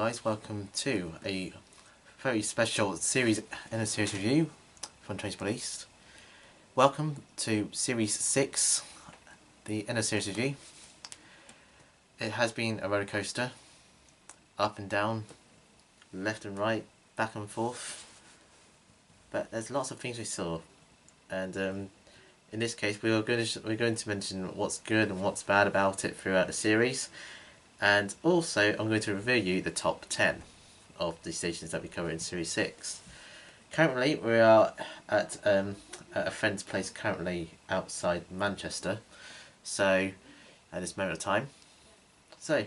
guys, welcome to a very special series and a series review from Traceable East. Welcome to Series 6, the end of series review. It has been a roller coaster, up and down, left and right, back and forth, but there's lots of things we saw, and in this case we're going to mention what's good and what's bad about it throughout the series. And also, I'm going to review you the top 10 of the stations that we cover in Series 6. Currently, we are at a friend's place currently outside Manchester. So, at this moment of time. So,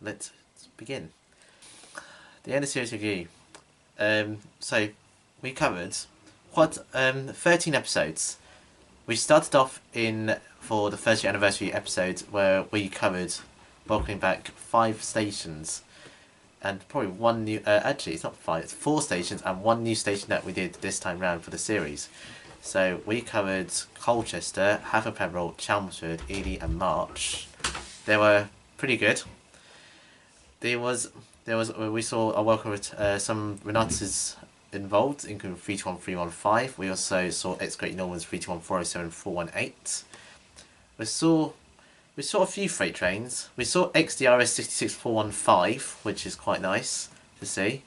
let's begin. The end of series review. So, we covered 13 episodes. We started off for the first year anniversary episode where we covered welcoming back 5 stations and probably one new actually it's not 5, it's 4 stations and one new station that we did this time round for the series. So we covered Colchester, Haverpeveril, Chelmsford, Ely and March. They were pretty good. We saw a welcome with some Renatas involved, including 321315. We also saw Ex Great Norman's 321407 418. We saw a few freight trains. We saw XDRS 66415, which is quite nice to see.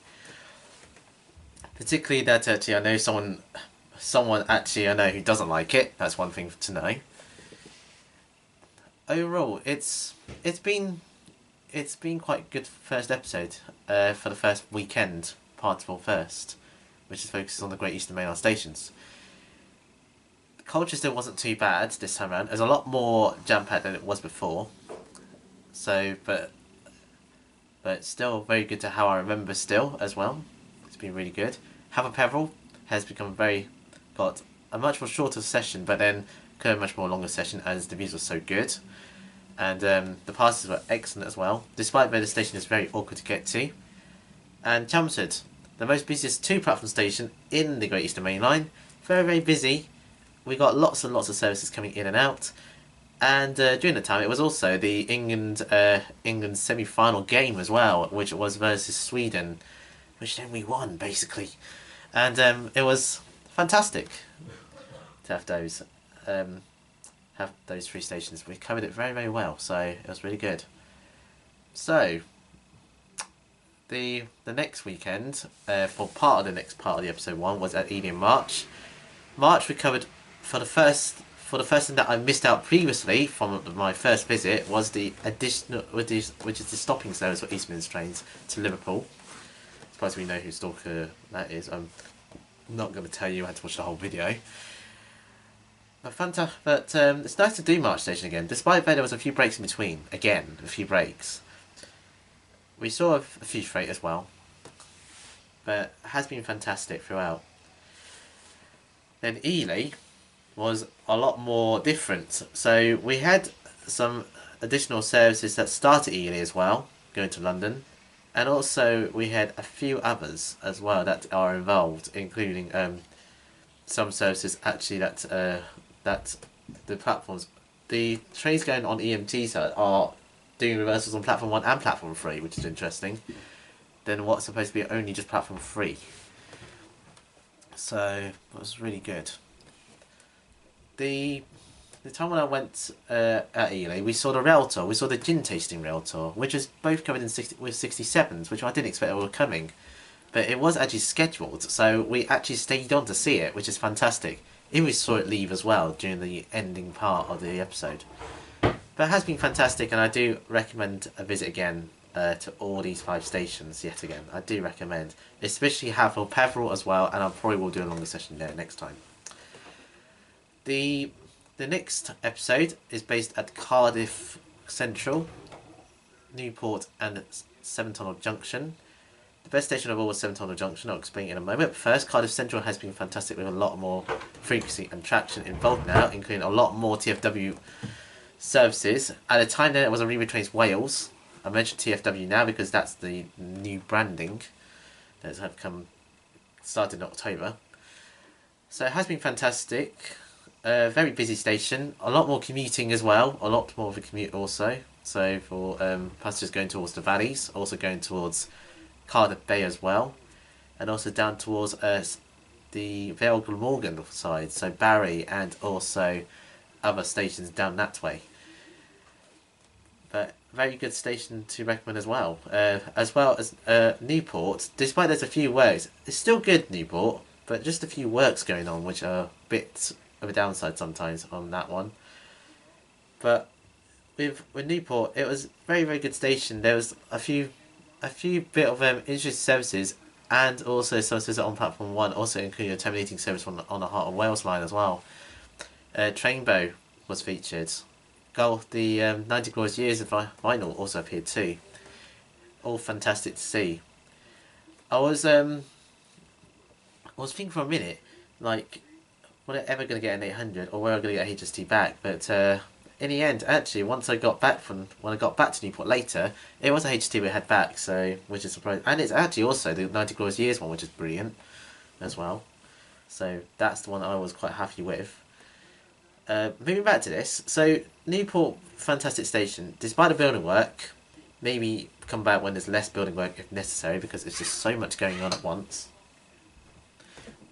Particularly that actually I know someone actually I know who doesn't like it. That's one thing to know. Overall, it's been quite good first episode for the first weekend, Particle First, which is focused on the Great Eastern Main Line stations. Colchester wasn't too bad this time around. There's a lot more jam-packed than it was before. So, but still very good to how I remember still as well. It's been really good. Haverpeveril has got a much more shorter session, but then a much more longer session as the views were so good. And the passes were excellent as well, despite that the station is very awkward to get to. And Chelmsford, the most busiest 2-platform station in the Great Eastern Main Line. Very, very busy. We got lots and lots of services coming in and out, and during the time it was also the England semi-final game as well, which was versus Sweden, which then we won basically, and it was fantastic to have those 3 stations. We covered it very, very well, so it was really good. So the next weekend, for part of the next part of the episode 1 was at Ely in March. March we covered. For the first thing that I missed out previously from my first visit was the additional, which is the stopping service for East Midlands trains to Liverpool. I suppose we know who Stalker that is. I'm not going to tell you. I had to watch the whole video. But fantastic. But it's nice to do March Station again, despite that there was a few breaks in between. Again, a few breaks. We saw a few freight as well, but it has been fantastic throughout. Then Ely was a lot more different. So we had some additional services that started Ely as well, going to London, and also we had a few others as well that are involved, including some services actually that the platforms, the trains going on EMT side are doing reversals on platform 1 and platform 3, which is interesting. Then what's supposed to be only just platform 3. So it was really good. The time when I went at Ely, we saw the rail tour. We saw the gin tasting rail tour, which was both covered in 67s, which I didn't expect were coming, but it was actually scheduled. So we actually stayed on to see it, which is fantastic. And we saw it leave as well during the ending part of the episode. But it has been fantastic, and I do recommend a visit again to all these 5 stations yet again. I do recommend, especially Haverpeveril as well, and I probably will do a longer session there next time. The next episode is based at Cardiff Central, Newport and Seven Tunnel Junction. The best station of all was Seven Tunnel Junction, I'll explain in a moment. First, Cardiff Central has been fantastic with a lot more frequency and traction involved now, including a lot more TFW services. At the time then it was on Arriva Trains Wales. I mentioned TFW now because that's the new branding that has started in October. So it has been fantastic. Very busy station, a lot more commuting as well, a lot more of a commute also. So for passengers going towards the valleys, also going towards Cardiff Bay as well, and also down towards the Vale Glamorgan side, so Barry and also other stations down that way. But very good station to recommend as well as Newport. Despite there's a few works, it's still good Newport, but just a few works going on, which are a bit of a downside sometimes on that one. But with Newport, it was very good station. There was a few bit of interesting services, and also services on platform 1, also including a terminating service on the Heart of Wales line as well. Trainbow was featured. The 90 Glorious Years of Vinyl also appeared too. All fantastic to see. I was thinking for a minute, like, were I ever going to get an 800, or were I going to get HST back? But in the end, actually, when I got back to Newport later, it was a HST we had back, so which is surprising. And it's actually also the 90 Glorious Years one, which is brilliant as well. So that's the one I was quite happy with. Moving back to this, so Newport, fantastic station. Despite the building work, maybe come back when there's less building work if necessary, because there's just so much going on at once.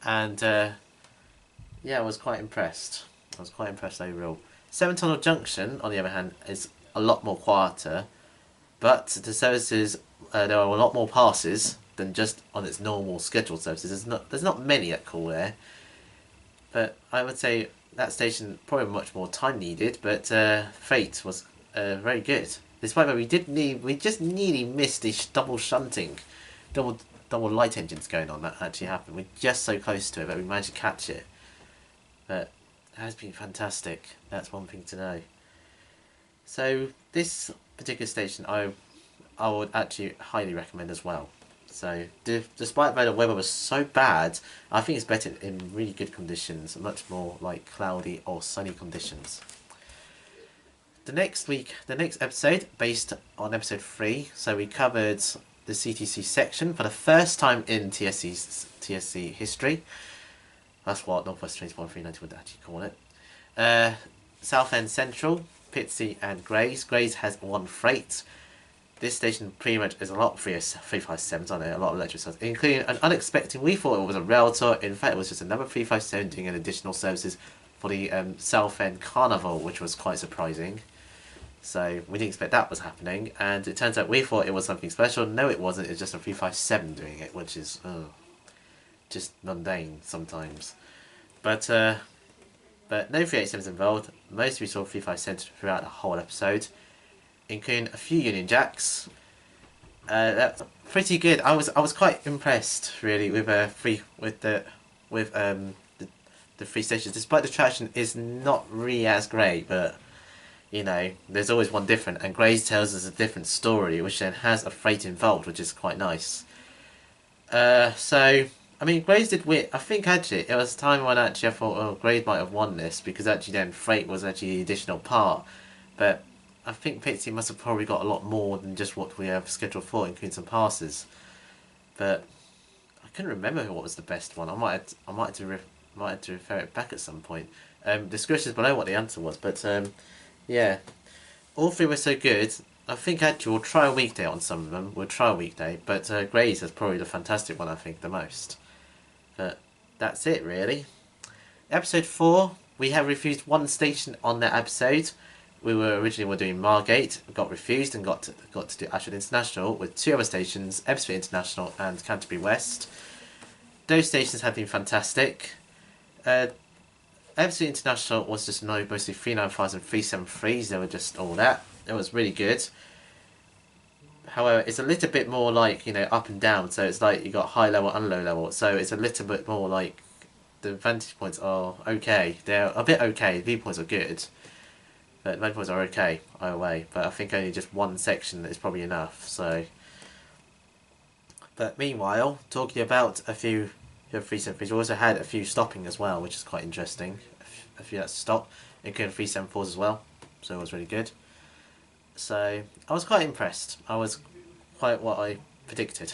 And yeah, I was quite impressed. Overall. Seven Tunnel Junction, on the other hand, is a lot more quieter, but the services, there are a lot more passes than just on its normal scheduled services. There's not many that call there, but I would say that station probably much more time needed, but freight was very good. Despite that, we just nearly missed the double shunting, double light engines going on that actually happened. We're just so close to it, but we managed to catch it. But it has been fantastic. That's one thing to know. So this particular station, I would actually highly recommend as well. So despite that the weather was so bad, I think it's better in really good conditions, much more like cloudy or sunny conditions. The next episode, based on episode 3, so we covered the CTC section for the first time in TSC history. That's what North West Trains 139 would actually call it. Southend Central, Pitsea and Grays. Grays has one freight. This station pretty much is a lot of 357s on it, a lot of electric stuff, including an unexpected. We thought it was a rail tour. In fact, it was just another 357 doing an additional services for the Southend Carnival, which was quite surprising. So we didn't expect that was happening, and it turns out we thought it was something special. No, it wasn't. It's just a 357 doing it, which is just mundane sometimes. But no 387s involved. Most we saw 357s throughout the whole episode, including a few Union Jacks. That's pretty good. I was quite impressed really with the three stations. Despite the traction is not really as great, but you know, there's always one different, and Grays tells us a different story, which then has a freight involved, which is quite nice. So I mean, Grays did win. I think actually it was a time when actually I thought, oh, Grays might have won this, because actually then freight was actually the additional part, but I think Pitsea must have probably got a lot more than just what we have scheduled for, including some passes. But I couldn't remember what was the best one. I might have to refer it back at some point. Descriptions below what the answer was, but yeah, all three were so good. I think actually we'll try a weekday on some of them. We'll try a weekday, but Grays is probably the fantastic one, I think, the most. But that's it really. Episode 4, we have refused one station on that episode. We were originally doing Margate, got refused and got to do Ashford International with 2 other stations, Ebbsfleet International and Canterbury West. Those stations have been fantastic. Ebbsfleet International was just mostly 395s and 373s. They were just all that. It was really good. However, it's a little bit more like, you know, up and down. So it's like you got high level and low level. So it's a little bit more like the vantage points are okay. They're a bit okay. The viewpoints are good. But the vantage points are okay either way. But I think only just one section is probably enough. So, but meanwhile, talking about a few 373s, we also had a few stopping as well, which is quite interesting. A few that stopped, including 374s as well. So it was really good. So I was quite impressed. I was quite what I predicted.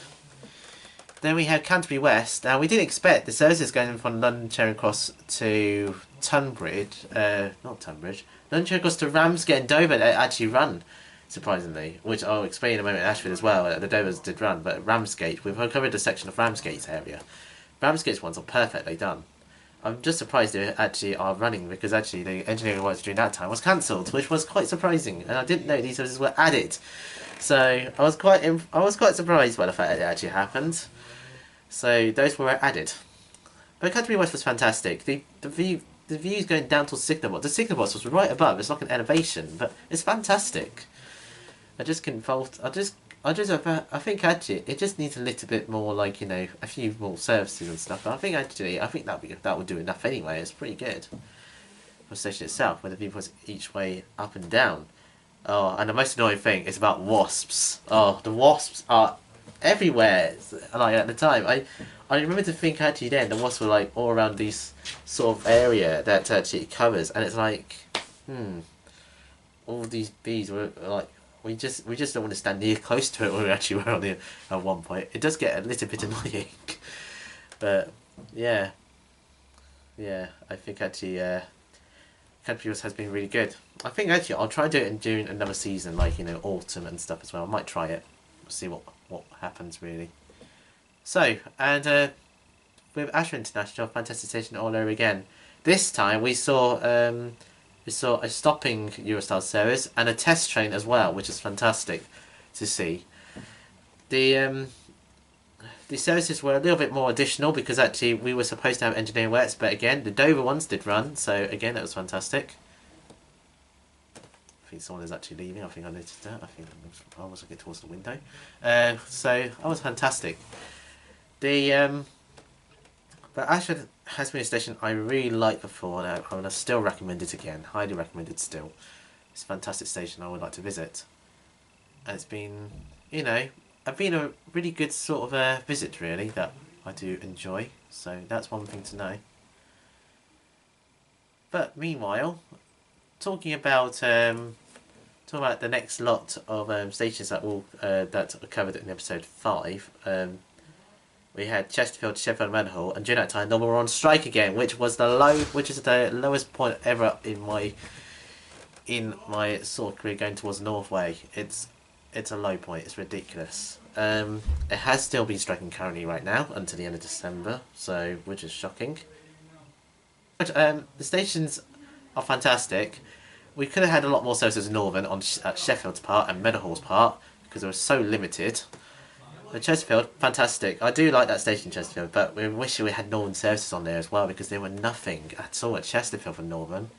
Then we had Canterbury West. Now we didn't expect the services going from London Charing Cross to Tunbridge, not Tunbridge, London Charing Cross to Ramsgate and Dover to actually run. surprisingly, which I'll explain in a moment. Ashford as well. The Dovers did run, but Ramsgate, we've covered a section of Ramsgate's area. Ramsgate's ones are perfectly done. I'm just surprised they actually are running, because actually the engineering works during that time was cancelled, which was quite surprising, and I didn't know these services were added. So I was quite surprised by the fact that it actually happened. So those were added. But Canterbury West was fantastic. The views going down towards Signal Box. The Signal Box was right above. It's like an elevation, but it's fantastic. I just couldn't fault. I think actually it just needs a little bit more, like, you know, a few more services and stuff. But I think that would do enough anyway. It's pretty good for the station itself, with the viewpoints each way up and down. Oh, and the most annoying thing is about wasps. Oh, the wasps are everywhere. Like at the time, I remember to think actually then the wasps were like all around these sort of area that actually it covers, and it's like, all these bees were like. We just don't want to stand near close to it when we actually were on it at one point. It does get a little bit annoying, but yeah, I think actually Canterbury West has been really good. I think actually I'll try to do it during another season, like, you know, autumn and stuff as well. I might try it, see what happens really. So, and with Ashford International, fantastic station all over again. This time we saw a stopping Eurostar service and a test train as well, which is fantastic to see. The services were a little bit more additional, because actually we were supposed to have engineering works, but again the Dover ones did run, so again that was fantastic. I think someone is actually leaving. I think I noticed that. I was looking towards the window. So that was fantastic. But Ashford has been a station I really liked before, and I still recommend it again. Highly recommended still. It's a fantastic station I would like to visit. And it's been, you know, a really good sort of a visit really, that I do enjoy. So that's one thing to know. But meanwhile, talking about the next lot of stations that that are covered in episode 5. We had Chesterfield, Sheffield, and Meadowhall, and during that time, Northern were on strike again, which is the lowest point ever in my sort of career going towards Northway. It's a low point. It's ridiculous. It has still been striking currently right now until the end of December, so which is shocking. But the stations are fantastic. We could have had a lot more services in Northern at Sheffield's part and Meadowhall's part, because they were so limited. The Chesterfield, fantastic. I do like that station, Chesterfield, but we wish we had Northern services on there as well, because there were nothing at all at Chesterfield for Northern.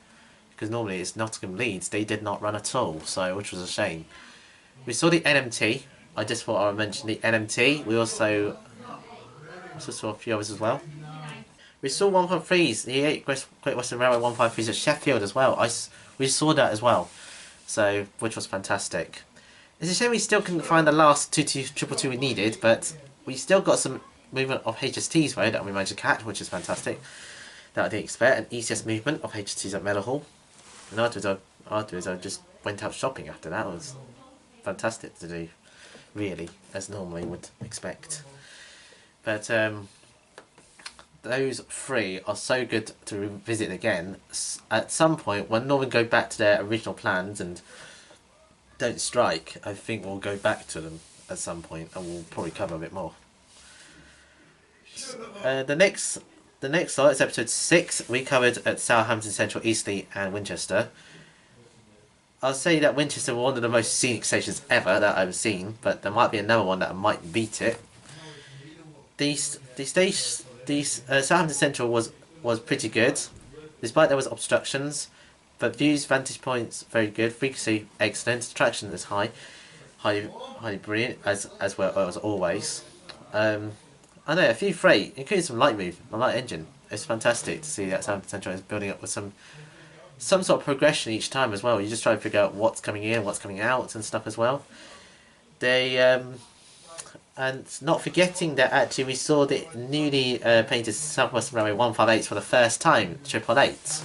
Because normally it's Nottingham Leeds, they did not run at all, so which was a shame. We saw the NMT. I just thought I would mention the NMT. We also saw a few others as well. We saw 153s, the Great Western Railway 153s at Sheffield as well. We saw that as well, so which was fantastic. It's a shame we still couldn't find the last 222 we needed, but we still got some movement of HSTs though that we managed to catch, which is fantastic. That I didn't expect. An ECS movement of HSTs at Meadowhall. And afterwards I just went out shopping after that. It was fantastic to do, really, as normally would expect. But those three are so good to revisit again. At some point, when Northern go back to their original plans and don't strike, I think we'll go back to them at some point, and we'll probably cover a bit more. The next slot is episode 6. We covered at Southampton Central, Eastleigh, and Winchester. I'll say that Winchester were one of the most scenic stations ever that I've seen, but there might be another one that might beat it. Southampton Central was pretty good, despite there was obstructions. But views, vantage points, very good. Frequency, excellent. Attraction is highly brilliant, as well as always. I know a few freight, including some light engine. It's fantastic to see that Southampton Central is building up with some sort of progression each time as well. You just try to figure out what's coming in, what's coming out, and stuff as well. And not forgetting that actually we saw the newly painted South Western Railway 158 for the first time, 888.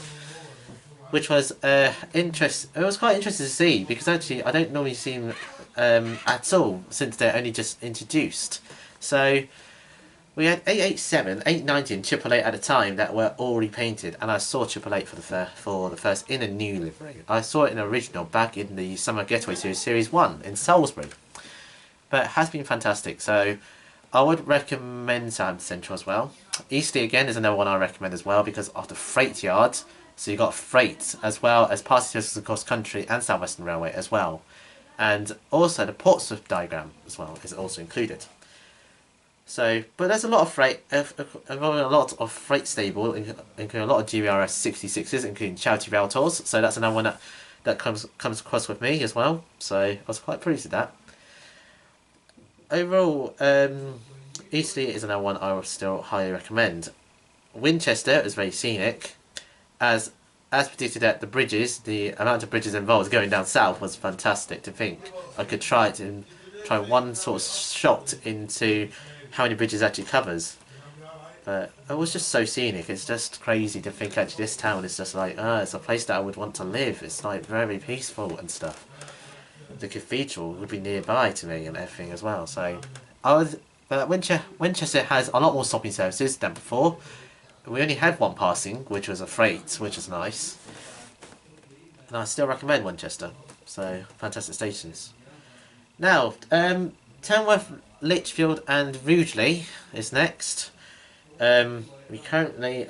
Which was It was quite interesting to see, because actually I don't normally see them at all since they're only just introduced. So We had 887, 890 and Triple Eight at the time that were already painted, and I saw Triple Eight for the first in a new livery. I saw it in original back in the Summer Getaway Series 1 in Salisbury. But it has been fantastic, so I would recommend Southampton Central as well. Eastleigh again is another one I recommend as well because of the freight yard. So you got freight as well as party services across country and South Western Railway as well. And also the Portsmouth diagram as well is also included. So, but there's a lot of freight, involving a lot of freight stable, including a lot of GBRS 66s, including Charity Rail Tours. So that's another one that comes across with me as well. So I was quite pleased with that. Overall, Eastleigh is another one I would still highly recommend. Winchester is very scenic, as predicted at the bridges. The amount of bridges involved going down south was fantastic. To think I could try one sort of shot into how many bridges actually covers, but it was just so scenic. It's just crazy to think actually this town is just like it's a place that I would want to live. It's like very peaceful and stuff. The cathedral would be nearby to me and everything as well. So but Winchester has a lot more stopping services than before. We only had one passing, which was a freight, which is nice. And I still recommend Winchester. So fantastic stations. Now, Tamworth, Lichfield and Rugeley is next. We currently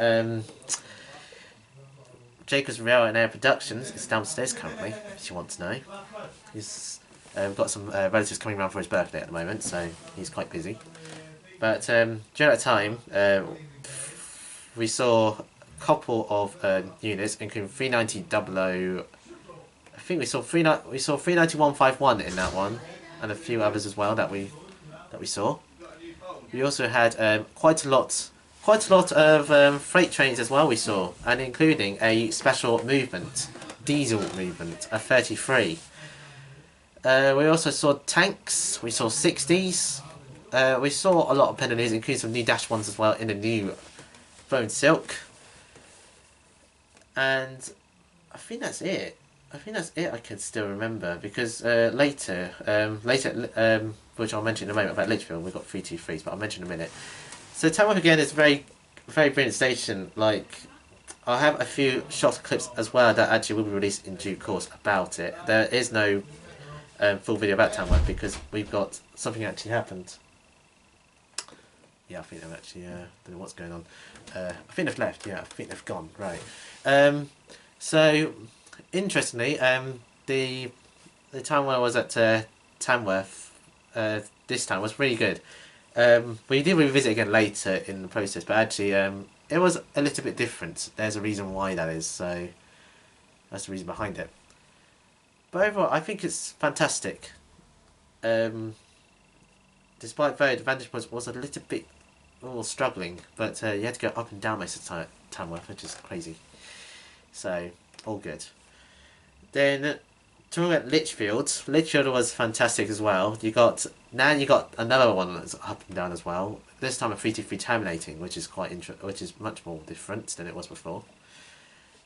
Jacobs Rail and Air Productions is downstairs currently, if you want to know. He's got some relatives coming around for his birthday at the moment, so he's quite busy. But during that time, we saw a couple of units, including 39000. I think we saw 39151 in that one, and a few others as well that we saw. We also had quite a lot of freight trains as well we saw, and including a special movement, diesel movement, a 33. We also saw tanks, we saw 60s, we saw a lot of Pendelers, including some new dash ones as well in the new Bone Silk. And I think that's it. I can still remember, because later, which I'll mention in a moment about Lichfield, we've got 323s, but I'll mention in a minute. So Tamworth again is a very brilliant station. Like, I'll have a few short clips as well that actually will be released in due course about it. There is no full video about Tamworth because we've got something actually happened. Yeah, I think they've actually don't know what's going on. I think they've left. Yeah, I think they've gone. Right. So interestingly, the time when I was at Tamworth this time was really good. We did revisit again later in the process, but actually it was a little bit different. There's a reason why that is, so that's the reason behind it. But overall, I think it's fantastic. Despite though the vantage point was a little bit struggling, but you had to go up and down most of the time Tamworth, which is crazy. So all good. Then talking about Lichfield was fantastic as well. You got another one that's up and down as well. This time a 323 terminating, which is which is much more different than it was before.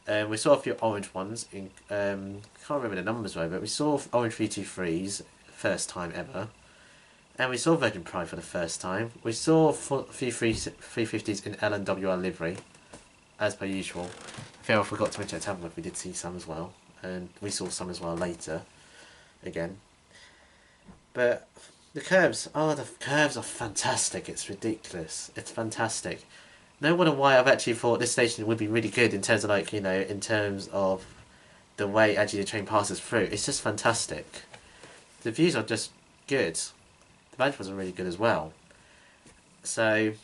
We saw a few orange ones. Can't remember the numbers though, but we saw orange 323s first time ever, and we saw Virgin Pride for the first time. We saw 350s in LNWR livery, as per usual. I think I forgot to mention at Tamworth we did see some as well, and we saw some as well later, again. But the curves are fantastic. It's ridiculous. It's fantastic. No wonder why I've actually thought this station would be really good in terms of in terms of the way actually the train passes through. It's just fantastic. The views are just good. The vantage points are really good as well. So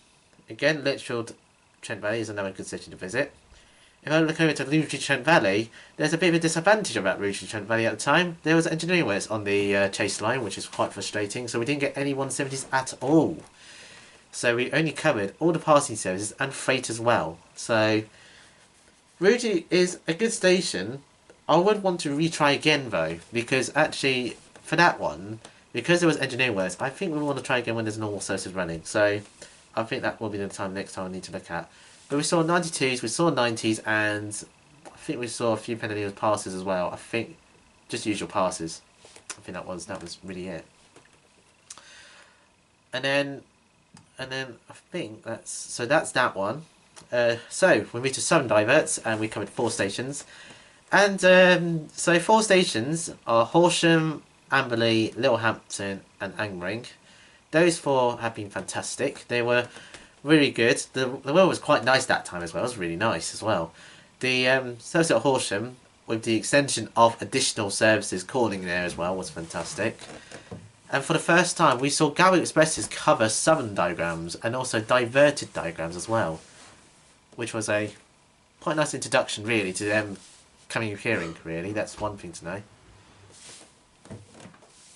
again, Lichfield Trent Valley is another good station to visit. If I look over to Rugeley Trent Valley, there's a bit of a disadvantage about Rugeley Trent Valley at the time. There was engineering works on the chase line, which is quite frustrating, so we didn't get any 170s at all. So we only covered all the passing services and freight as well. So Rugeley is a good station. I would want to retry again though, because actually for that one, because there was engineering works, I think we want to try again when there's normal services running. So I think that will be the time I need to look at. But we saw 92s, we saw 90s, and I think we saw a few Pendelers passes as well. I think just usual passes. I think that was really it. And then And then I think that's that one. So we moved to Southern Diverts, and we covered 4 stations. And so 4 stations are Horsham, Amberley, Littlehampton, and Angmering. Those 4 have been fantastic. They were really good. The weather was quite nice that time as well. It was really nice as well. The service at Horsham, with the extension of additional services calling there as well, was fantastic. And for the first time, we saw Gatwick Expresses cover southern diagrams and also diverted diagrams as well, which was a quite nice introduction, really, to them coming and appearing. Really, that's one thing to know. I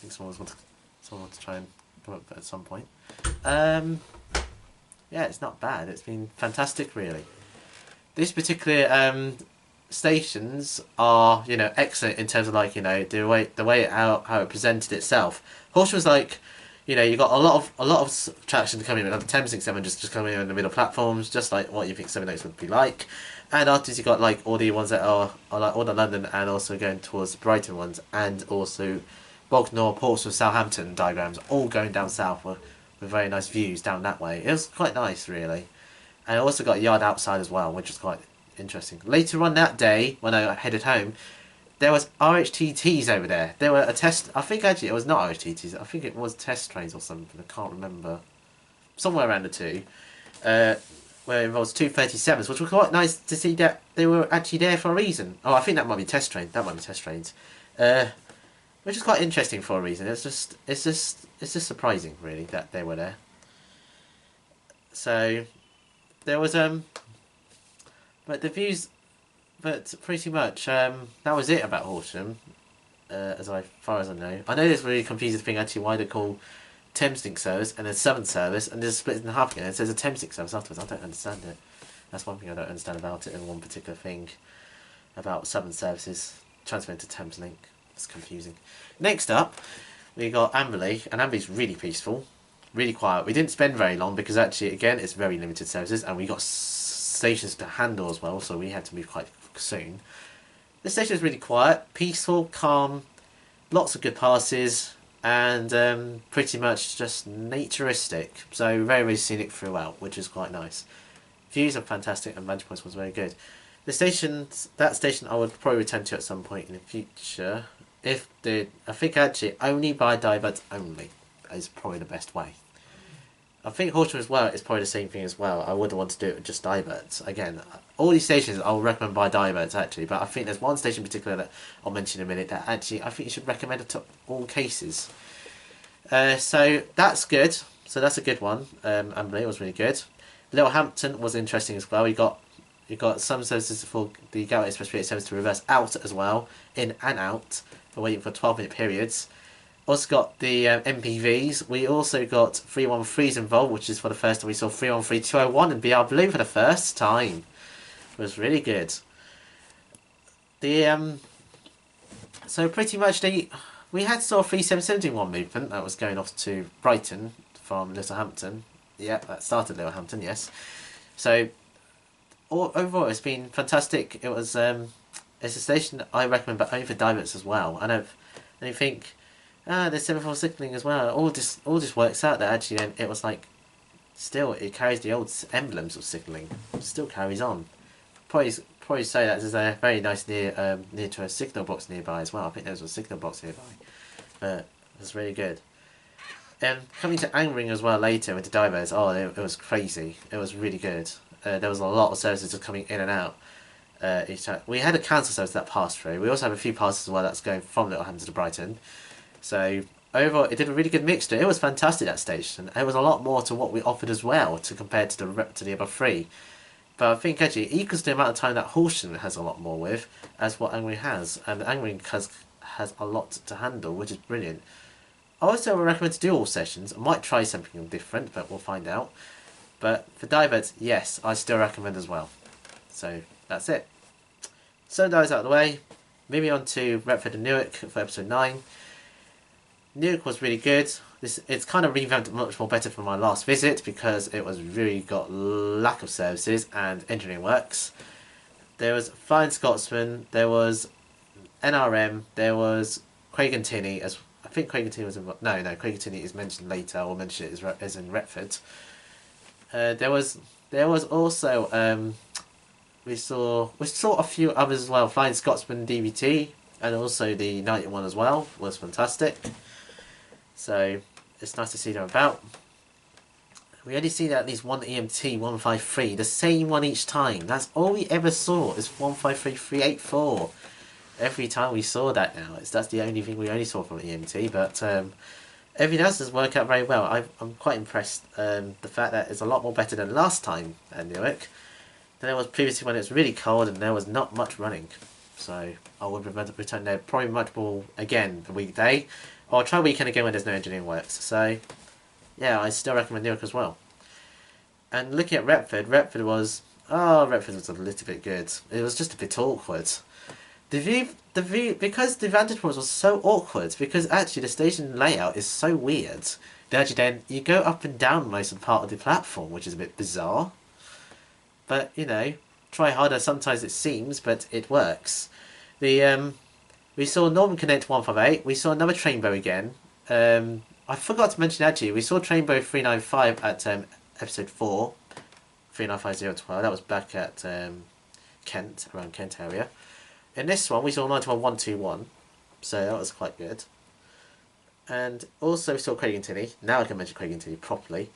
think someone wants to try and come up at some point. Yeah, it's not bad. It's been fantastic, really. This particular stations are, you know, excellent in terms of, like, you know, the way how it presented itself. Horsham was like, you know, you got a lot of traction coming in. Like the Thameslink 7 just coming in the middle platforms, just like what you think 7 would be like. And afterwards you got like all the ones that are like all the London and also going towards Brighton ones, and also Bognor, Portsmouth, Southampton diagrams all going down south with very nice views down that way. It was quite nice, really. And I also got a yard outside as well, which was quite interesting. Later on that day, when I headed home, there was RHTTs over there. There were a test. I think actually it was not RHTTs. I think it was test trains or something. I can't remember. Somewhere around the two, where it involves 237s, which was quite nice to see that they were actually there for a reason. Oh, I think that might be test train. That might be test trains, which is quite interesting for a reason. It's just surprising, really, that they were there. So there was but the views. But pretty much, that was it about Horsham, as far as I know. I know there's a really confusing thing actually why they call Thameslink service and then Southern service and there's split in half again. It says a Thameslink service afterwards. I don't understand it. That's one thing I don't understand about it, and one particular thing about Southern services transferring to Thameslink. It's confusing. Next up, we got Amberley, and Amberley's really peaceful, really quiet. We didn't spend very long because actually, again, it's very limited services, and we got stations to handle as well, so we had to move quite soon. The station is really quiet, peaceful, calm, lots of good passes, and pretty much just naturistic. So very, very scenic throughout, which is quite nice. Views are fantastic, and vantage points was very good. That station I would probably return to at some point in the future. I think actually only by divert only is probably the best way. I think Horsham as well is probably the same thing as well. I wouldn't want to do it with just diverts. Again, all these stations I'll recommend by diverts actually, but I think there's one station in particular that I'll mention in a minute that actually I think you should recommend it to all cases. So that's good. So that's a good one. Amberley was really good. Littlehampton was interesting as well. You got some services for the Gatwick Express 38 service to reverse out as well, in and out, for waiting for 12-minute periods. Also got the MPVs. We also got 313s involved, which is for the first time we saw 313201 and BR Blue for the first time. It was really good. So pretty much we had sort of 3771 movement that was going off to Brighton from Littlehampton. Yeah, that started Littlehampton, yes. So overall it's been fantastic. It was it's a station that I recommend, but only for diverts as well. I don't think there's semaphore signalling as well. All just works out that actually then it was like still it carries the old emblems of signalling. Still carries on. Probably say that there's a very nice near to a signal box nearby as well. I think there was a signal box nearby. But it's really good. And coming to Angmering as well later with the divers, it was crazy. It was really good. There was a lot of services just coming in and out each time. We had a council service that passed through. We also have a few passes as well that's going from Littlehampton to Brighton. So overall, it did a really good mixture. It was fantastic, that station. It was a lot more to what we offered as well to compare to the other 3. But I think actually it equals the amount of time that Horsham has a lot more with as what Angmering has. And Angmering has a lot to handle, which is brilliant. I also would recommend to do all sessions. I might try something different, but we'll find out. But for diverts, yes, I still recommend as well. So that's it. So those out of the way. Moving on to Retford and Newark for episode 9. Newark was really good. It's kind of revamped much more better from my last visit because it was really got lack of services and engineering works. There was Flying Scotsman, there was NRM, there was Craig and Tinney. I think Craig and Tinney was involved. No, Craig and Tinney is mentioned later. I'll mention it as in Retford. There was also we saw a few others as well. Flying Scotsman DVT and also the 91 as well was fantastic. So it's nice to see them about. We only see that at least one EMT 153, the same one each time. That's all we ever saw is 153384. Every time we saw that now, that's the only thing we only saw from EMT. But everything else does work out very well. I'm quite impressed. The fact that it's a lot more better than last time at Newark than it was previously when it was really cold and there was not much running. So I would return there probably much more again the weekday. Or I'll try weekend again when there's no engineering works. So yeah, I still recommend Newark as well. And looking at Retford was a little bit good. It was just a bit awkward. The view, because the vantage point was so awkward, because actually the station layout is so weird, that actually then you go up and down most of the part of the platform, which is a bit bizarre. But, you know, try harder sometimes it seems, but it works. We saw Northern Connect 158, we saw another Trainbow again. I forgot to mention actually, we saw Trainbow 395 at episode 4, 395012, that was back at Kent, around Kent area. In this one, we saw 91121, so that was quite good. And also we saw Craig and Tilly. Now I can mention Craig and Tilly properly.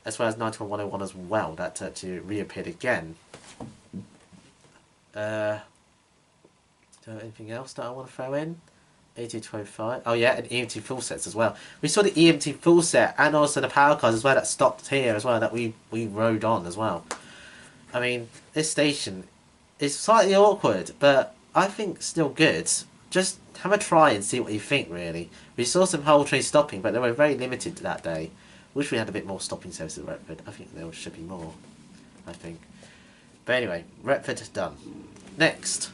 As well as 91101 as well. That actually reappeared again. Anything else that I want to throw in? 8225. Oh yeah, and EMT full sets as well. We saw the EMT full set and also the power cars as well that stopped here as well that we rode on as well. I mean, this station is slightly awkward, but I think still good. Just have a try and see what you think, really. We saw some whole trains stopping, but they were very limited that day. Wish we had a bit more stopping service at Retford. I think there should be more, I think. But anyway, Retford is done. Next,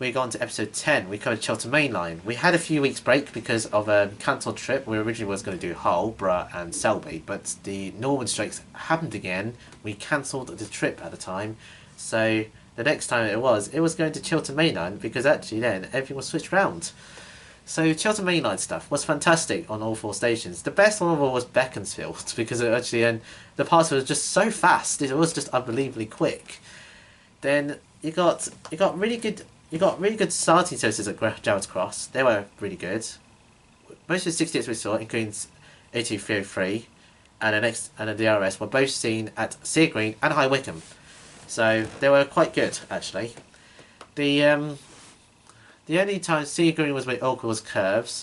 we go on to episode 10. We covered Cheltenham Main Line. We had a few weeks break because of a cancelled trip. We originally was going to do Hull, Borough and Selby, but the Northern strikes happened again. We cancelled the trip at the time. So the next time it was going to Cheltenham Main Line because actually then everything was switched round. So Cheltenham Main Line stuff was fantastic on all 4 stations. The best one of all was Beaconsfield because it actually then the pass was just so fast. It was just unbelievably quick. Then you got really good starting services at Gerrards Cross. They were really good. Most of the 68s we saw, including 8303 and the DRS, were both seen at Sea Green and High Wycombe. So they were quite good actually. The only time Sea Green was a bit awkward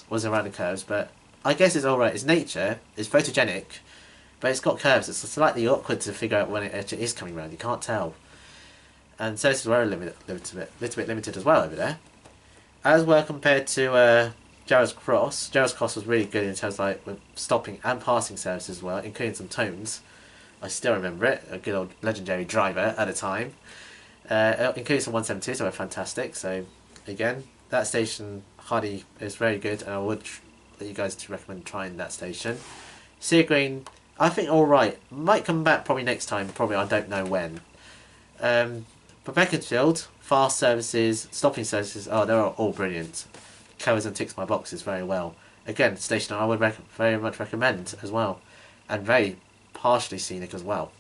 was around the curves, but I guess it's alright. It's nature, it's photogenic, but it's got curves. It's slightly awkward to figure out when it actually is coming around. You can't tell. And services were a little bit limited as well over there. As well compared to Gerrards Cross. Gerrards Cross was really good in terms of like with stopping and passing services as well, including some tones. I still remember it. A good old legendary driver at the time. Including some 172, so they were fantastic. So again, that station Hardy is very good, and I would let you guys to recommend trying that station. Sea Green, I think alright. Might come back probably next time. Probably I don't know when. But Beaconsfield, fast services, stopping services, they're all brilliant. Covers and ticks my boxes very well. Again, station I would very much recommend as well, and very partially scenic as well.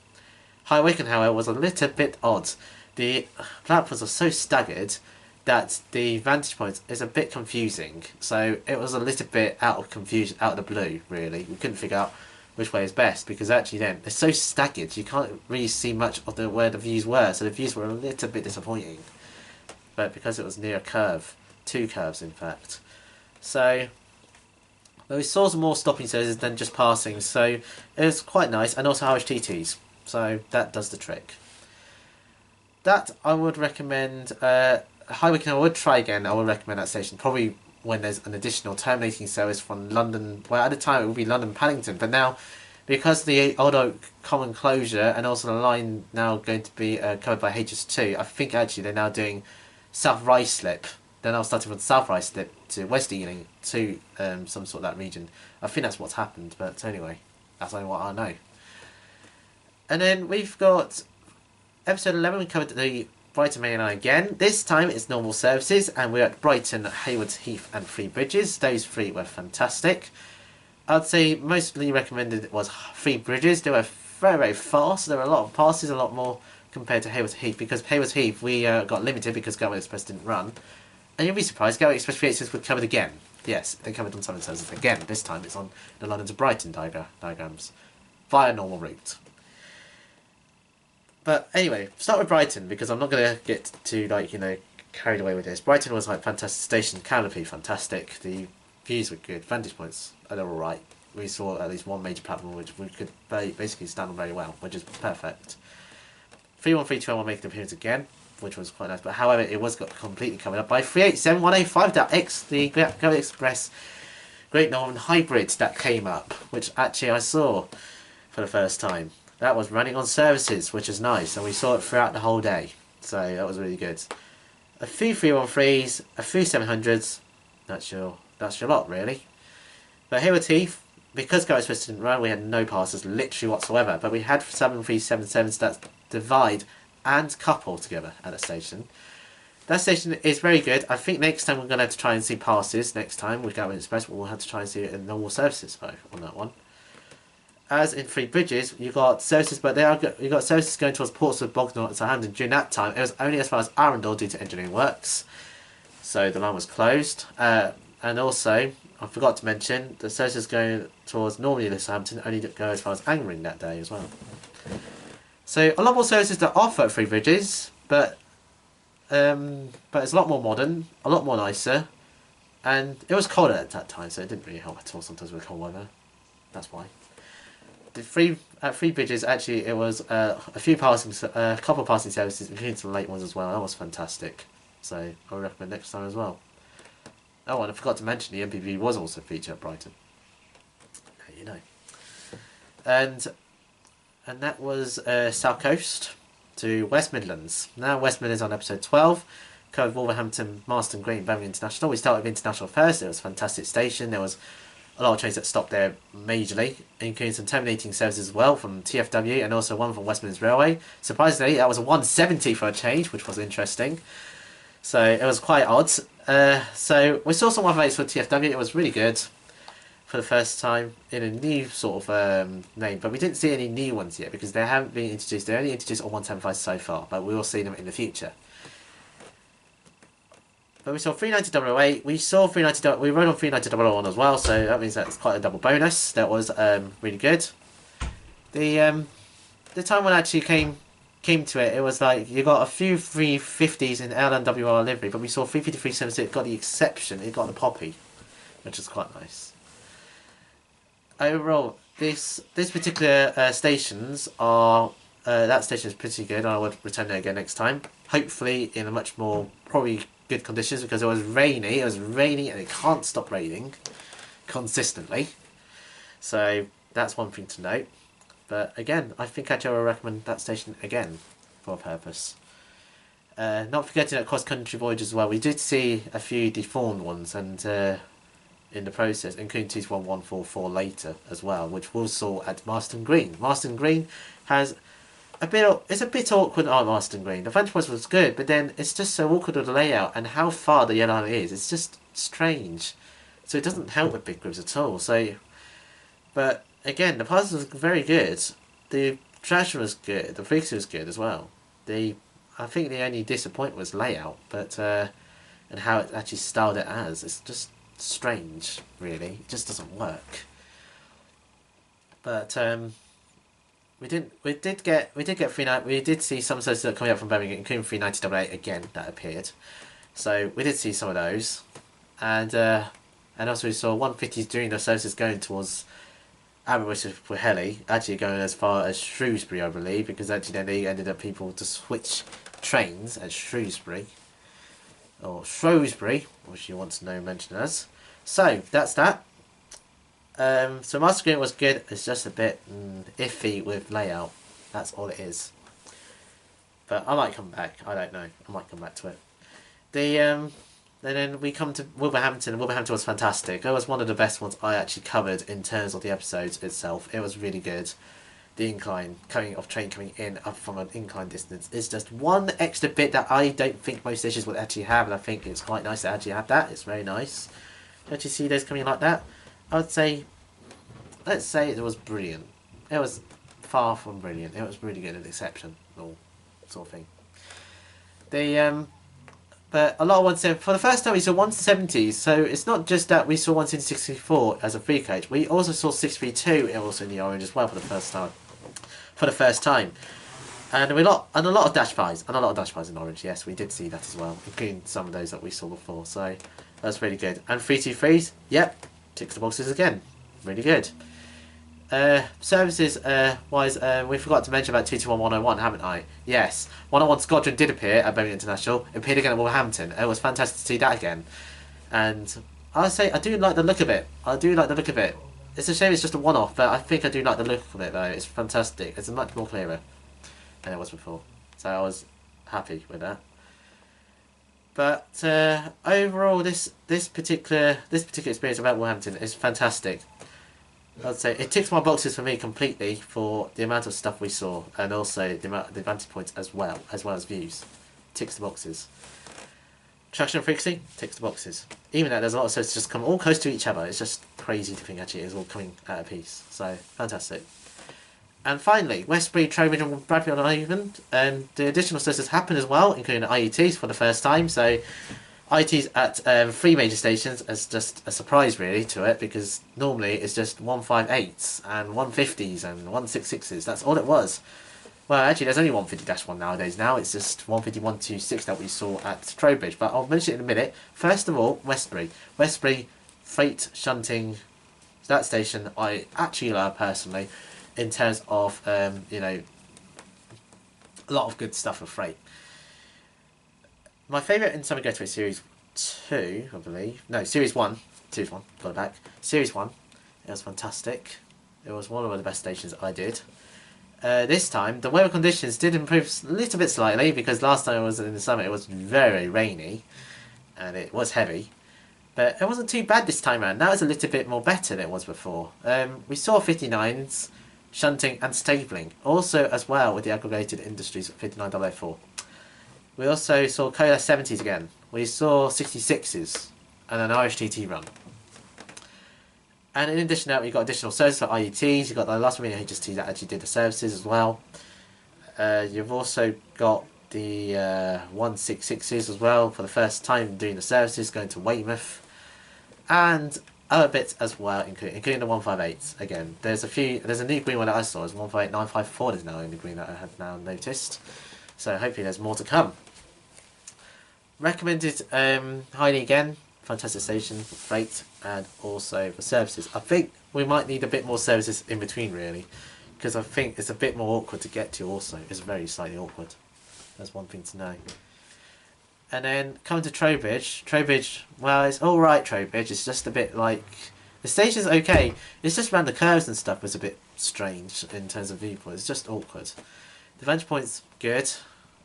High Wycombe, however, was a little bit odd. The platforms are so staggered that the vantage point is a bit confusing. So it was a little bit out of confusion, out of the blue, really. We couldn't figure out which way is best because actually then they're so staggered you can't really see much of where the views were. So the views were a little bit disappointing. But because it was near a curve, 2 curves in fact. So we saw some more stopping services than just passing. So it was quite nice, and also HTTs. So that does the trick. That I would recommend. High Wycombe I would try again. I would recommend that station probably when there's an additional terminating service from London. Well, at the time it would be London Paddington, but now because the Old Oak Common closure and also the line now going to be covered by HS2, I think actually they're now doing South Ruislip. They're now starting from South Ruislip to West Ealing to some sort of that region. I think that's what's happened, but anyway, that's only what I know. And then we've got episode 11. We covered the Brighton Main Line again. This time it's normal services, and we're at Brighton, Haywards Heath and Three Bridges. Those 3 were fantastic. I'd say mostly recommended was Three Bridges. They were very, very fast. There were a lot of passes, a lot more compared to Haywards Heath, because Haywards Heath we got limited because Gatwick Express didn't run. And you'll be surprised, Gatwick Express 386 were covered again. Yes, they covered on Southern Services again. This time it's on the London to Brighton diagrams via normal route. But anyway, start with Brighton, because I'm not going to get too, like, you know, carried away with this. Brighton was like fantastic station, canopy fantastic, the views were good, vantage points are alright. We saw at least one major platform which we could basically stand on very well, which is perfect. 31321 making an appearance again, which was quite nice, but however it was got completely covered up by 387185.X, the Gatwick Express Great Northern Hybrid that came up, which actually I saw for the first time. That was running on services, which is nice, and we saw it throughout the whole day, so that was really good. A few 313s, a few 700s, that's your lot really. But Haywards Heath, because Gatwick Express didn't run, we had no passes literally whatsoever, but we had 7377s that divide and couple together at the station. That station is very good. I think next time we're going to have to try and see passes next time with Gatwick Express, but we'll have to try and see it in normal services though on that one. As in Three Bridges, you got services, but you got services going towards Portsmouth, Bognor and Southampton. During that time, it was only as far as Arundel due to engineering works, so the line was closed. And also, I forgot to mention, the services going towards normally Southampton only go as far as Angering that day as well. So a lot more services to offer at Three Bridges, but it's a lot more modern, a lot more nicer, and it was colder at that time, so it didn't really help at all sometimes with cold weather. That's why. At Three Bridges, actually, it was a couple of passing services, including some late ones as well. That was fantastic. So I would recommend next time as well. Oh, and I forgot to mention the MPV was also featured at Brighton. You know. And that was South Coast to West Midlands. Now West Midlands on episode 12. Covered Wolverhampton, Marston Green, Birmingham International. We started with International first. It was a fantastic station. There was a lot of trains that stopped there majorly, including some terminating services as well from TFW and also one from West Midlands Railway. Surprisingly, that was a 170 for a change, which was interesting. So it was quite odd. So we saw some other rates for TFW. It was really good for the first time in a new sort of name, but we didn't see any new ones yet because they haven't been introduced. They're only introduced on 175 so far, but we will see them in the future. But we saw 390.008. We saw 390. We rode on 390.001 as well, so that means that's quite a double bonus. That was really good. The time when I actually came to it, it was like you got a few 350s in LNWR livery, but we saw 353.76. It got the exception. It got the poppy, which is quite nice. Overall, this particular stations are that station is pretty good. I would return there again next time. Hopefully in a much more probably good conditions because it was rainy. It was rainy and it can't stop raining consistently. So that's one thing to note. But again, I think actually I will recommend that station again for a purpose. Not forgetting that cross-country voyage as well. We did see a few deformed ones and in the process, including 21144 later as well, which we saw at Marston Green. Marston Green has it's a bit awkward on Marston Green. The vantage point was good, but then it's just so awkward with the layout and how far the yellow line is. It's just strange. So it doesn't help with big groups at all. So, but again, the passes was very good. The traction was good. The frequency was good as well. I think the only disappointment was layout, but and how it actually styled it as. It's just strange, really. It just doesn't work. But we did see some services coming up from Birmingham, including 390.8 again that appeared. So we did see some of those, and also we saw 150s during the services going towards Aberystwyth for Heli, actually going as far as Shrewsbury, I believe, because actually then they ended up people to switch trains at Shrewsbury. Or Shrewsbury, which you want to know mentioned as. So, that's that. So Master Green was good, it's just a bit iffy with layout. That's all it is. But I might come back, I don't know. I might come back to it. Then we come to Wolverhampton, and Wolverhampton was fantastic. It was one of the best ones I actually covered in terms of the episodes itself. It was really good. The incline, train coming in up from an incline distance is just one extra bit that I don't think most stations would actually have, and I think it's quite nice to actually have that. It's very nice. Don't you see those coming like that? I would say, let's say it was brilliant. It was far from brilliant. It was really good and exceptional sort of thing. The But a lot of 170 for the first time we saw 170s, so it's not just that we saw 164 as a free coach. We also saw 632 also in the orange as well for the first time. And a lot of dash pies in orange. Yes, we did see that as well, including some of those that we saw before. So that's really good. And 323s, yep, ticks the boxes again. Really good. Services wise, we forgot to mention about 221101, haven't I? Yes, 101 Squadron did appear at Birmingham International. It appeared again at Wolverhampton. It was fantastic to see that again. And I'll say I do like the look of it. It's a shame it's just a one-off, but I think I do like the look of it though. It's fantastic. It's much more clearer than it was before. So I was happy with that. But overall, this particular experience about Wolverhampton is fantastic. I'd say it ticks my boxes for me completely for the amount of stuff we saw and also the vantage points as well as views. Ticks the boxes. Traction and frequency ticks the boxes. Even though there's a lot of services just come all close to each other, it's just crazy to think actually it's all coming at a piece. So fantastic. And finally, Westbury, Trowbridge and Bradford on Avon. The additional services happen as well, including the IETs for the first time. So IETs at 3 major stations as just a surprise really to it, because normally it's just 158s and 150s and 166s. That's all it was. Well, actually, there's only 150-1 nowadays. Now it's just 150, 126 that we saw at Trowbridge. But I'll mention it in a minute. First of all, Westbury freight shunting. That station I actually love personally, in terms of you know, a lot of good stuff for freight. My favourite in Summer Getaway Series 2, I believe. No, Series 1. Series 1, got it back. Series 1. It was fantastic. It was one of the best stations I did. This time, the weather conditions did improve a little bit slightly, because last time it was in the summer, it was very rainy. And it was heavy. But it wasn't too bad this time around. That was a little bit more better than it was before. We saw 59s, shunting and stabling. Also, as well, with the aggregated industries 5904. We also saw Cola 70s again. We saw 66s and an Irish TT run. And in addition to that, we got additional services for IETs. You've got the last remaining HST that actually did the services as well. You've also got the 166s as well for the first time doing the services, going to Weymouth. And other bits as well, including the 158s. Again, there's a new green one that I saw. It's 158954. There's now a new green that I have now noticed. So hopefully there's more to come. Recommended highly again. Fantastic station, freight, and also for services. I think we might need a bit more services in between really, because I think it's a bit more awkward to get to also. It's very slightly awkward. That's one thing to know. And then coming to Trowbridge, well, it's alright Trowbridge, it's just a bit like, the station's okay, it's just around the curves and stuff was a bit strange in terms of viewpoint, it's just awkward. The vantage point's good,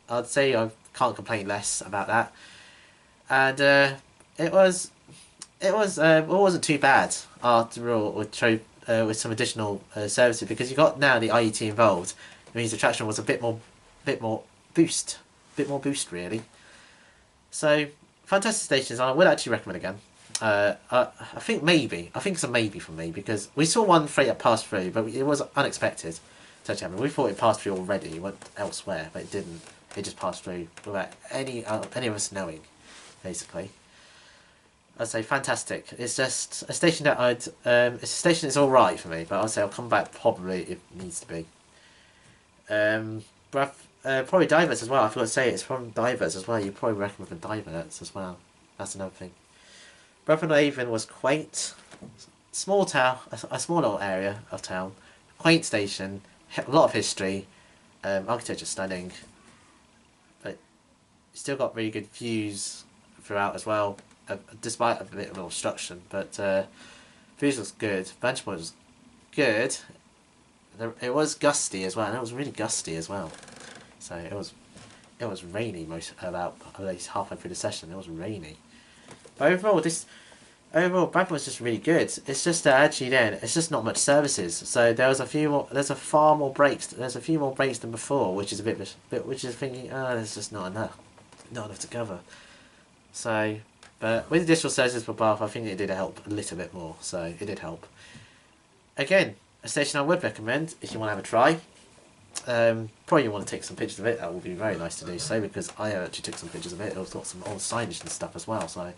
I'd say I can't complain less about that. And it wasn't too bad after all with some additional services, because you got now the IET involved. It means the traction was a bit more boost really. So fantastic stations, and I would actually recommend again. I think it's a maybe for me, because we saw one freight that passed through, but it was unexpected to happen. We thought it passed through already, it went elsewhere, but it didn't. It just passed through without any of us knowing, basically. I'd say fantastic. It's just a station that it's a station that's alright for me, but I'd say I'll come back probably if it needs to be. Probably Divers as well. I forgot to say it's from Divers as well. You probably recommend the Divers as well. That's another thing. Bradford Avon was quaint, small town, a small little area of town, quaint station, a lot of history, architecture stunning, but still got really good views throughout as well, despite a bit of obstruction. But views was good, vantage point was good. It was gusty as well, and it was really gusty as well. So it was rainy about at least halfway through the session. It was rainy. But overall Bradford was just really good. It's just that actually then it's just not much services. So there's a few more breaks than before, which is a bit which is thinking, there's just not enough to cover. So, but with additional services for Bath, I think it did help a little bit more. So it did help. Again, a station I would recommend if you want to have a try. Probably want to take some pictures of it. That would be very nice to do so, because I actually took some pictures of it. It's got some old signage and stuff as well, so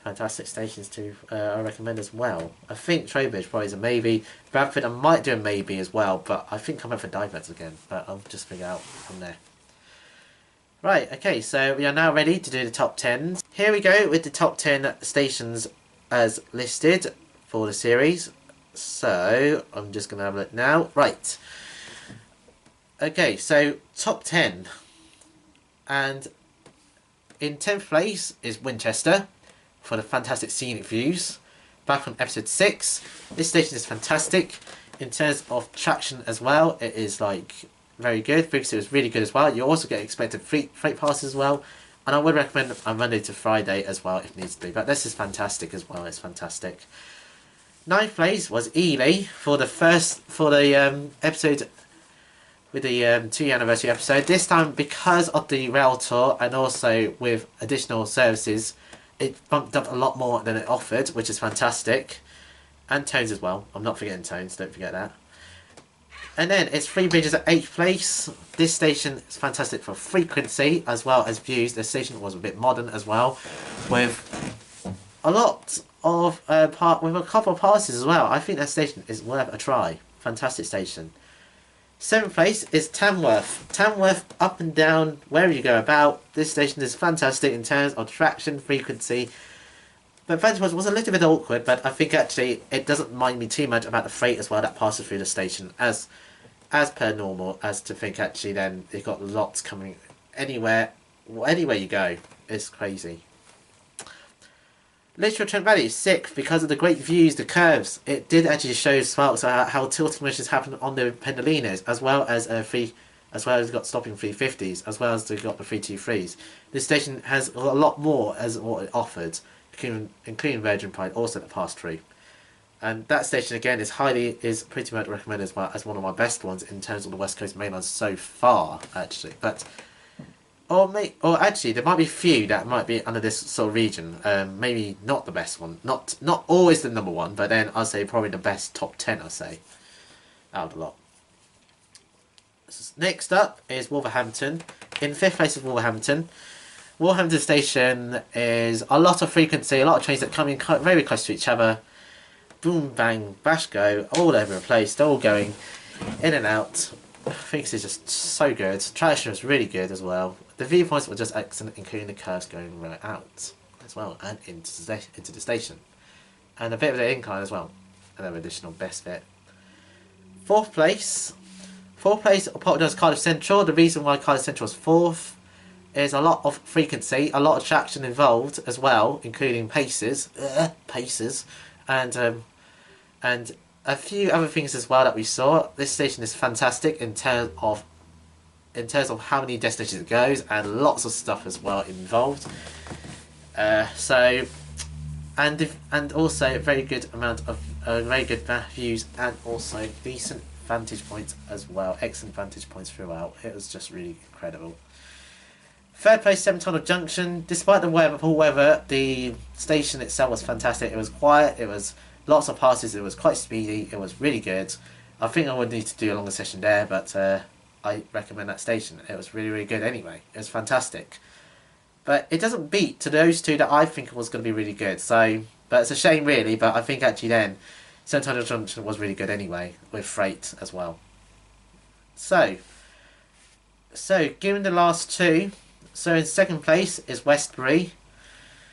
fantastic stations to I recommend as well. I think Trowbridge probably is a maybe. Bradford I might do a maybe as well, but I think I'm going for Divers again, but I'll just figure out from there. Right, okay, so we are now ready to do the top 10s. Here we go with the top 10 stations as listed for the series. So I'm just going to have a look now. Right. Okay, so top 10. And in 10th place is Winchester for the fantastic scenic views. Back from episode 6. This station is fantastic. In terms of traction as well, it is like very good. Because it was really good as well. You also get expected freight passes as well. And I would recommend a Monday to Friday as well if needs to be. But this is fantastic as well. It's fantastic. 9th place was Ely for the episode with the 2-year anniversary episode. This time, because of the rail tour and also with additional services, it bumped up a lot more than it offered, which is fantastic. And Tones as well. I'm not forgetting Tones, don't forget that. And then it's Three Bridges at 8th place. This station is fantastic for frequency as well as views. The station was a bit modern as well, with a lot of with a couple of passes as well. I think that station is worth a try. Fantastic station. 7th place is Tamworth. Tamworth, up and down, wherever you go about, this station is fantastic in terms of traction, frequency. But Tamworth was a little bit awkward, but I think actually it doesn't mind me too much about the freight as well that passes through the station as per normal, as to think actually then you've got lots coming anywhere you go. It's crazy. Litchfield Trent Valley is 6th because of the great views, the curves. It did actually show sparks of how tilting motions happen on the Pendolinos, as well as got stopping 350s, as well as they got the 323s. This station has a lot more as what it offered, including Virgin Pride, also that passed through. And that station again is pretty much recommended as one of my best ones in terms of the West Coast Main Line so far, actually. But or actually, there might be a few that might be under this sort of region. Maybe not the best one, not always the number one, but then I'll say probably the best top 10. I'll say out of the lot. Next up is Wolverhampton. In 5th place is Wolverhampton. Wolverhampton station is a lot of frequency, a lot of trains that come in very close to each other. Boom, bang, bash, go, all over the place. They're all going in and out. I think this is just so good. Traction was really good as well. The viewpoints were just excellent, including the curves going right out as well and into the station. And a bit of the incline as well. Another additional best bit. 4th place. 4th place, Portland's Cardiff Central. The reason why Cardiff Central was 4th is a lot of frequency, a lot of traction involved as well, including paces, and a few other things as well that we saw. This station is fantastic in terms of how many destinations it goes, and lots of stuff as well involved. And also a very good amount of very good views, and also decent vantage points as well. Excellent vantage points throughout. It was just really incredible. 3rd place, Seven Tunnel Junction. Despite the poor weather, the station itself was fantastic. It was quiet. It was lots of passes. It was quite speedy. It was really good. I think I would need to do a longer session there, but I recommend that station. It was really, really good anyway. It was fantastic. But it doesn't beat to those two that I think was going to be really good. So, but it's a shame really, but I think actually then Seven Tunnel Junction was really good anyway, with freight as well. So given the last two, so in 2nd place is Westbury.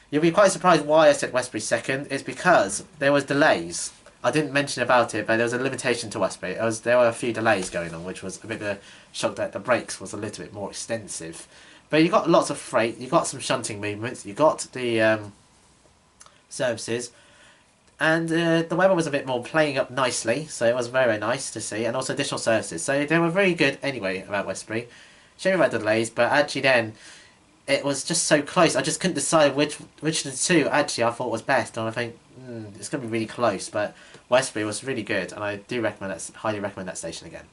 You'll be quite surprised why I said Westbury 2nd. It's because there was delays. I didn't mention about it, but there was a limitation to Westbury. There were a few delays going on, which was a bit of a shock that the brakes was a little bit more extensive. But you got lots of freight, you got some shunting movements, you got the services, and the weather was a bit more playing up nicely, so it was very, very nice to see, and also additional services. So they were very good anyway about Westbury. Shame about the delays, but actually then it was just so close. I just couldn't decide which of the two actually I thought was best, and I think it's going to be really close. But Westbury was really good, and I do highly recommend that station again.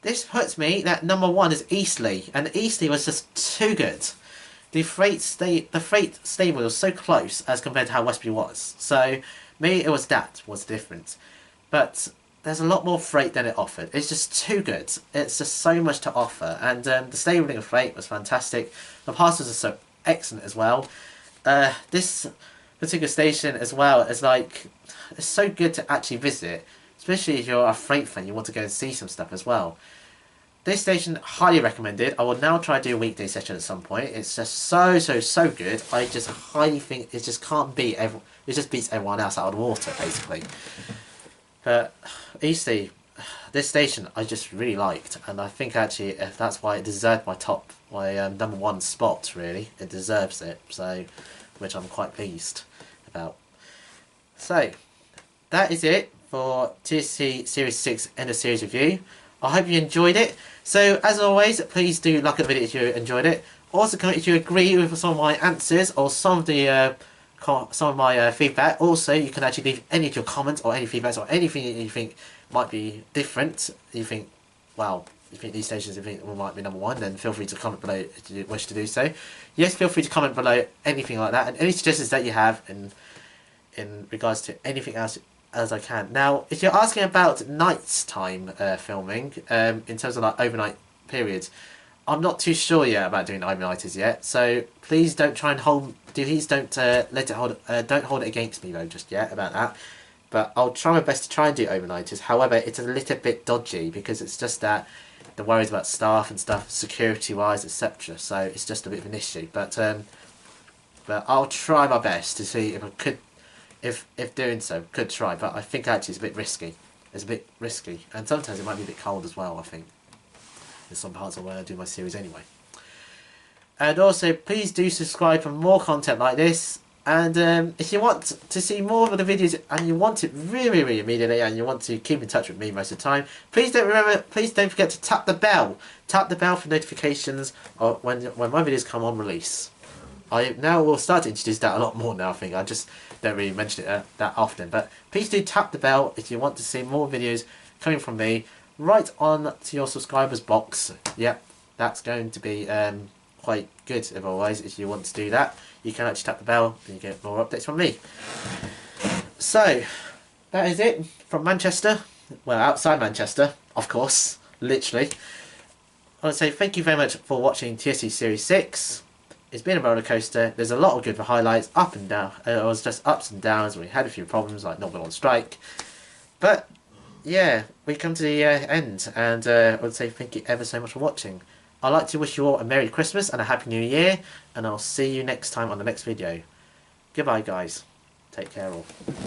This puts me that number 1 is Eastleigh, and Eastleigh was just too good. The freight stable was so close as compared to how Westbury was. So maybe it was the difference. But there's a lot more freight than it offered. It's just too good. It's just so much to offer. And the stabling of freight was fantastic. The parcels are so excellent as well. This particular station as well is like, it's so good to actually visit. Especially if you're a freight fan, you want to go and see some stuff as well. This station, highly recommended. I will now try to do a weekday session at some point. It's just so good. I just highly think it just can't beat it just beats everyone else out of the water, basically. But Eastleigh, this station I just really liked, and I think actually that's why it deserved my number one spot. Really, it deserves it. So, which I'm quite pleased about. So, that is it for TSC Series 6 End of Series Review. I hope you enjoyed it. So, as always, please do like the video if you enjoyed it. Also, comment if you agree with some of my answers or some of my feedback. Also, you can actually leave any of your comments or any feedbacks or anything that you think might be different. You think, well, you think these stations might be number one, then feel free to comment below if you wish to do so. Yes, feel free to comment below anything like that and any suggestions that you have in regards to anything else as I can. Now, if you're asking about nighttime filming, in terms of like overnight periods, I'm not too sure yet about doing overnighters yet. So please don't try and don't hold it against me though just yet about that. But I'll try my best to try and do overnighters. However, it's a little bit dodgy because it's just that the worries about staff and stuff, security wise, etc. So it's just a bit of an issue. But I'll try my best to see if I could. If doing so, could try, but I think actually it's a bit risky. It's a bit risky, and sometimes it might be a bit cold as well, I think, in some parts of where I do my series anyway. And also, please do subscribe for more content like this, and if you want to see more of the videos, and you want it really immediately, and you want to keep in touch with me most of the time, please don't forget to tap the bell. Tap the bell for notifications of when my videos come on release. I now will start to introduce that a lot more now, I think. I just don't really mention it that often. But please do tap the bell if you want to see more videos coming from me right on to your subscribers box. Yep, that's going to be quite good otherwise. If you want to do that, you can actually tap the bell and you get more updates from me. So, that is it from Manchester. Well, outside Manchester, of course, literally. I want to say thank you very much for watching TSC Series 6. It's been a roller coaster. There's a lot of good highlights, up and down. It was just ups and downs. We had a few problems, like not being on strike. But yeah, we come to the end, and I would say thank you ever so much for watching. I'd like to wish you all a Merry Christmas and a Happy New Year, and I'll see you next time on the next video. Goodbye, guys. Take care all.